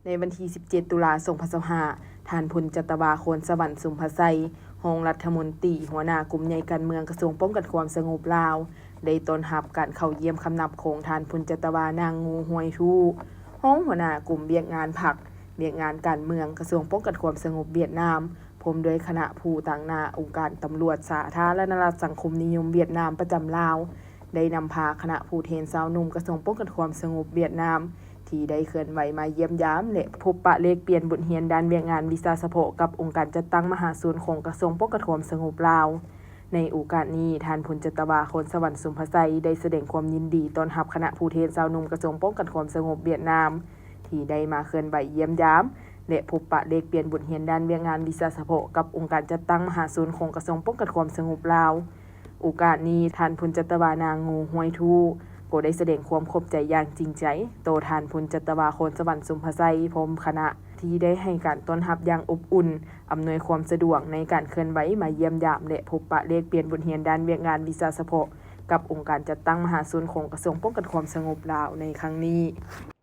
ในวันที่ 17 ตุลาคม 2025ท่านพลจัตวา โคนสวรรค์สุมภไสรองรัฐมนตรีหัวหน้ากลุ่มใหญ่การเมืองกระทรวงป้องกันความสงบลาวได้ต้อนรับการเข้าเยี่ยมคำนับของท่านพลจัตวานางงูห้วยทู่รองหัวหน้ากลุ่มเวียกงานพรรคเวียกงานการเมืองกระทรวงป้องกันความสงบเวียดนามพร้อมด้วยคณะผู้ต่างหน้าองค์การตำรวจสาธารณรัฐสังคมนิยมเวียดนามประจำลาวได้นำพาคณะผู้แทนชาวหนุ่มกระทรวงป้องกันความสงบเวียดนามที่ได้เคลื่อนไหวมาเยี่ยมยามและพบปะเลขเปลี่ยนบทเรียนด้านเวียกงานวิชาเฉพาะกับองค์การจัดตั้งมหาศูนย์ของกระทรวงป้องกันความสงบลาวในโอกาสนี้ท่านพลจัตวา โคนสวรรค์สุมภไสรได้แสดงความยินดีต้อนรับคณะผู้แทนชาวหนุ่มกระทรวงป้องกันความสงบเวียดนามที่ได้มาเคลื่อนไหวเยี่ยมยามและพบปะเลขเปลี่ยนบทเรียนด้านเวียกงานวิชาเฉพาะกับองค์การจัดตั้งมหาศูนย์ของกระทรวงป้องกันความสงบลาวโอกาสนี้ท่านพลจัตวานางงูห้วยทู่ก็ได้แสดงความขอบใจอย่างจริงใจต่อท่านพลจัตวา โคนสวรรค์สุมภไสรพร้อมคณะที่ได้ให้การต้อนรับอย่างอบอุ่นอำนวยความสะดวกในการเคลื่อนไหวมาเยี่ยมยามและพบปะเลขเปลี่ยนบทเรียนด้านเวียกงานวิชาเฉพาะกับองค์การจัดตั้งมหาศูนย์ของกระทรวงป้องกันความสงบลาวในครั้งนี้